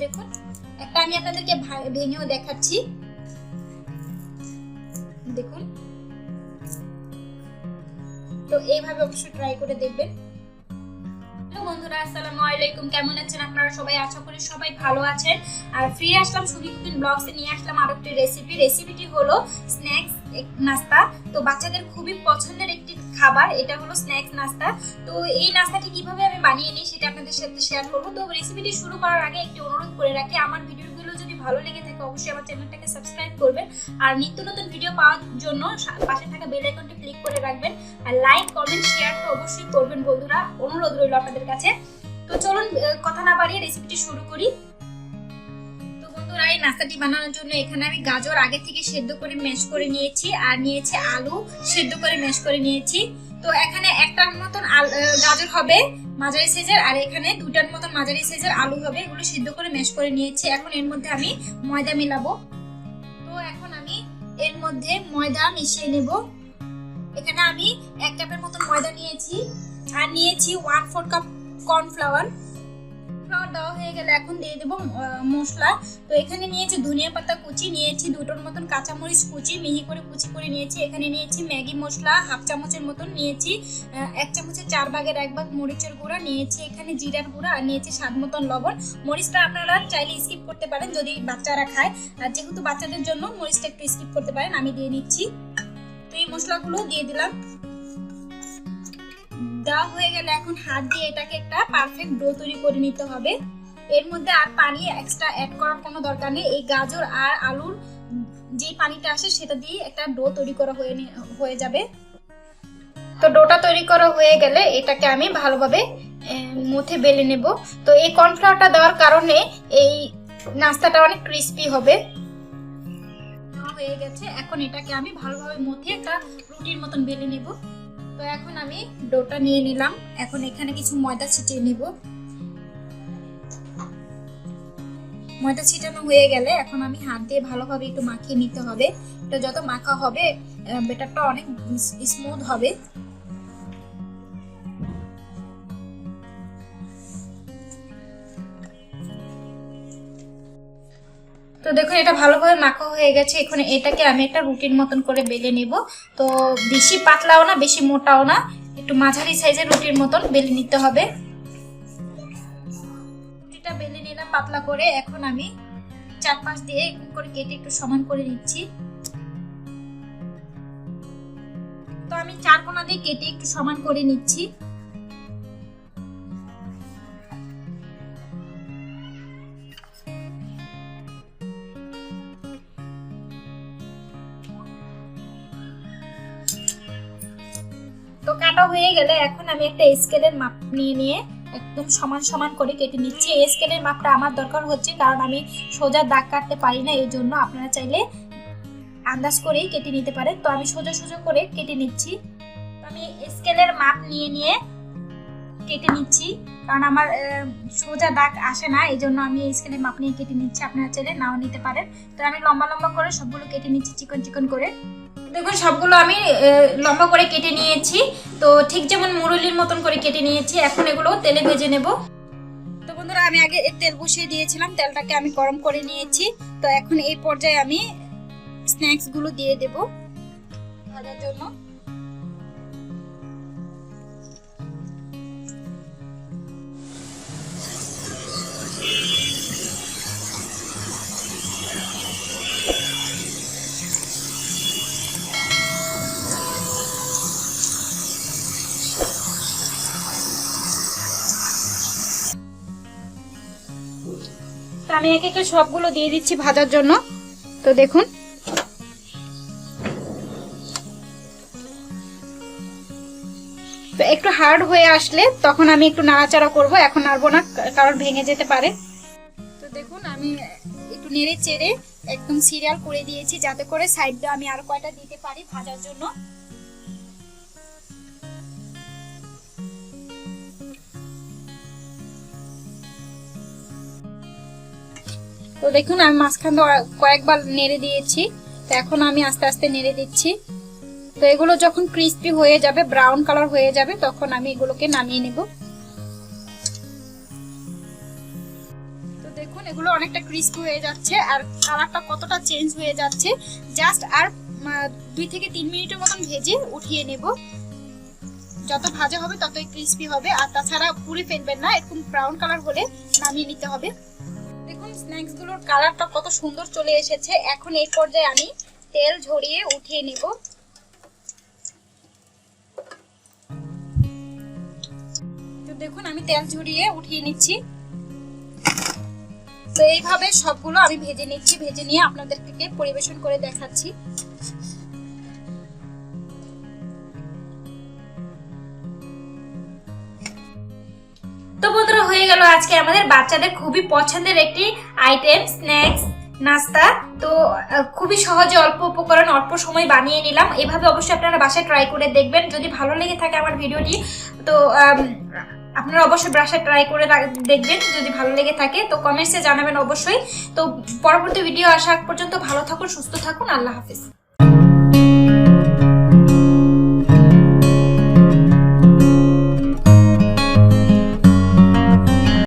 দেখুন একটা আমি আপনাদেরকে ভেঙেও দেখাচ্ছি, দেখুন। তো এইভাবে অবশ্যই ট্রাই করে দেখবেন। হ্যালো বন্ধুরা, আসসালামু আলাইকুম, কেমন আছেন আপনারা সবাই? আশা করি সবাই ভালো আছেন। আর ফিরে আসলাম sHuMi কুকিং ব্লগসে, নিয়ে আসলাম আরো একটি রেসিপিটি হলো স্ন্যাক্স নাস্তা। তো বাচ্চাদের খুবই পছন্দের একটি খাবার, এটা হলো স্ন্যাক্স নাস্তা। তো এই নাস্তাটি কিভাবে আমি বানিয়ে নিই সেটা আপনাদের সাথে শেয়ার করব। তো রেসিপিটি শুরু করার আগে একটি অনুরোধ করে রাখি, আমার ভিডিওগুলো যদি ভালো লেগে থাকে অবশ্যই আমার চ্যানেলটাকে সাবস্ক্রাইব করবেন, আর নিত্য নতুন ভিডিও পাওয়ার জন্য পাশে থাকা বেল আইকনটি ক্লিক করে রাখবেন, আর লাইক কমেন্ট শেয়ার তো অবশ্যই করবেন বন্ধুরা, অনুরোধ রইল আপনাদের কাছে। তো চলুন কথা না বাড়িয়ে রেসিপিটি শুরু করি। তো বন্ধুরা, এই নাস্তাটি বানানোর জন্য এখানে আমি গাজর আগে থেকে সেদ্ধ করে ম্যাশ করে নিয়েছি, আর নিয়েছি আলু সেদ্ধ করে ম্যাশ করে নিয়েছি। তো এখানে একটার মতন গাজর হবে মাঝারি সাইজের, আর এখানে দুটার মতন মাঝারি সাইজের আলু হবে, এগুলো সিদ্ধ করে ম্যাশ করে নিয়েছি। এখন এর মধ্যে আমি ময়দা মিলাবো। তো এখন আমি এর মধ্যে ময়দা মিশিয়ে নেব। এখানে আমি 1 কাপের মতন ময়দা নিয়েছি, আর নিয়েছি 1/4 কাপ কর্নফ্লাওয়ার। দেওয়া হয়ে গেলে এখন দিয়ে দেবো মশলা। তো এখানে নিয়েছি ধনিয়া পাতা কুচি, নিয়েছি 2টোর মতন কাঁচামরিচ কুচি মিহি করে কুচি করে নিয়েছি। এখানে নিয়েছি ম্যাগি মশলা 1/2 চামচের মতন, নিয়েছি 1 চামচের 4 ভাগের 1 ভাগ মরিচের গুঁড়া, নিয়েছি এখানে জিরার গুঁড়া, আর নিয়েছি স্বাদ মতন লবণ। মরিচটা আপনারা চাইলে স্কিপ করতে পারেন যদি বাচ্চারা খায়, আর যেহেতু বাচ্চাদের জন্য মরিচটা একটু স্কিপ করতে পারেন, আমি দিয়ে নিচ্ছি। তো এই মশলাগুলো দিয়ে দিলাম। দেওয়া হয়ে গেলে এখন হাত দিয়ে এটাকে একটা পারফেক্ট ডো তৈরি করে নিতে হবে। এর মধ্যে আর পানি এক্সট্রা অ্যাড করার কোনো দরকার নেই। এই গাজর আর আলুর যে পানিটা আসে সেটা দিয়ে একটা ডো তৈরি করা হয়ে যাবে। তো ডোটা তৈরি করা হয়ে গেলে এটাকে আমি ভালোভাবে মুথে বেলে নেব। তো এই কর্নফ্লাওয়ারটা দেওয়ার কারণে এই নাস্তাটা অনেক ক্রিস্পি হবে। হয়ে গেছে, এখন এটাকে আমি ভালোভাবে মুথে একটা রুটির মতন বেলে নেব। তো এখন আমি ডোটা নিয়ে নিলাম, এখন এখানে কিছু ময়দা ছিটিয়ে নেব। ময়দা ছিটানো হয়ে গেলে এখন আমি হাত দিয়ে ভালোভাবে একটু মাখিয়ে নিতে হবে। এটা যত মাখা হবে ব্যাটারটা অনেক স্মুথ হবে। তো দেখুন এটা ভালোভাবে মাখা হয়ে গেছে। এখন এটাকে আমি একটা রুটির মতন করে বেলে নেব। তো বেশি পাতলাও না বেশি মোটাও না, একটু মাঝারি সাইজের রুটির মতন বেলে নিতে হবে। রুটিটা বেলে নিলাম পাতলা করে। এখন আমি চারপাশ দিয়ে এরকম করে কেটে একটু সমান করে নিচ্ছি। তো আমি 4 কোণা দিয়ে কেটে একটু সমান করে নিচ্ছি। তো কাটা হয়ে গেলে এখন আমি একটা স্কেলের মাপ নিয়ে একদম সমান সমান করে কেটে নিচ্ছি। এই স্কেলের মাপটা আমার দরকার হচ্ছে কারণ আমি সোজা দাগ কাটতে পারি না, এই জন্য আপনারা চাইলে আন্দাজ করেই কেটে নিতে পারেন। তো আমি সোজা সোজা করে কেটে নিচ্ছি। তো আমি স্কেলের মাপ নিয়ে কেটে নিচ্ছি কারণ আমার সোজা দাগ আসে না, এই জন্য আমি স্কেলের মাপ নিয়ে কেটে নিচ্ছি। আপনারা চাইলে নাও নিতে পারেন। তো আমি লম্বা লম্বা করে সবগুলো কেটে নিচ্ছি চিকন চিকন করে। দেখুন সবগুলো আমি লম্বা করে কেটে নিয়েছি। তো ঠিক যেমন মুরুলির মতন করে কেটে নিয়েছি। এখন এগুলো তেলে ভেজে নেব। তো বন্ধুরা, আমি আগে তেল বসিয়ে দিয়েছিলাম, তেলটাকে আমি গরম করে নিয়েছি। তো এখন এই পর্যায়ে আমি স্ন্যাক্স গুলো দিয়ে দেব ভাজার জন্য। আমি একে একে সবগুলো দিয়ে দিচ্ছি ভাজার জন্য। তো দেখুন তো একটু হার্ড হয়ে আসলে তখন আমি একটু নাড়াচাড়া করব, এখন নাড়বো না কারণ ভেঙে যেতে পারে। তো দেখুন আমি একটু নেড়ে চেড়ে একদম সিরিয়াল করে দিয়েছি যাতে করে সাইড দিয়ে আমি আরো কয়টা দিতে পারি ভাজার জন্য। তো দেখুন আমি মাঝখান দিয়ে কয়েকবার নেড়ে দিয়েছি। তো এখন আমি আস্তে আস্তে নেড়ে দিচ্ছি। তো এগুলো যখন ক্রিস্পি হয়ে যাবে, ব্রাউন কালার হয়ে যাবে, তখন আমি এগুলোকে নামিয়ে নেব। তো দেখুন এগুলো অনেকটা ক্রিস্পি হয়ে যাচ্ছে আর কালারটা কতটা চেঞ্জ হয়ে যাচ্ছে। জাস্ট আর 2 থেকে 3 মিনিটের মতন ভেজে উঠিয়ে নেব। যত ভাজা হবে ততই ক্রিস্পি হবে, আর তাছাড়া পুড়ে ফেলবেন না, এরকম ব্রাউন কালার হলে নামিয়ে নিতে হবে। দেখুন স্ন্যাক্স গুলোর কালারটা কত সুন্দর চলে এসেছে। এখন এই পর্যায়ে আমি তেল ঝরিয়ে উঠিয়ে নেব। তো দেখুন আমি তেল ঝরিয়ে উঠিয়ে নিচ্ছি। তো এইভাবে সবগুলো আমি ভেজে নিচ্ছি, ভেজে নিয়ে আপনাদেরকে পরিবেশন করে দেখাচ্ছি। তো বন্ধুরা হয়ে গেল আজকে আমাদের বাচ্চাদের খুবই পছন্দের একটি আইটেম স্ন্যাক্স নাস্তা। তো খুবই সহজে অল্প উপকরণ অল্প সময় বানিয়ে নিলাম। এভাবে অবশ্যই আপনারা বাসায় ট্রাই করে দেখবেন। যদি ভালো লেগে থাকে আমার ভিডিওটি তো আপনারা অবশ্যই বাসায় ট্রাই করে দেখবেন। যদি ভালো লেগে থাকে তো কমেন্টসে জানাবেন অবশ্যই। তো পরবর্তী ভিডিও আসা পর্যন্ত ভালো থাকুন, সুস্থ থাকুন, আল্লাহ হাফেজ।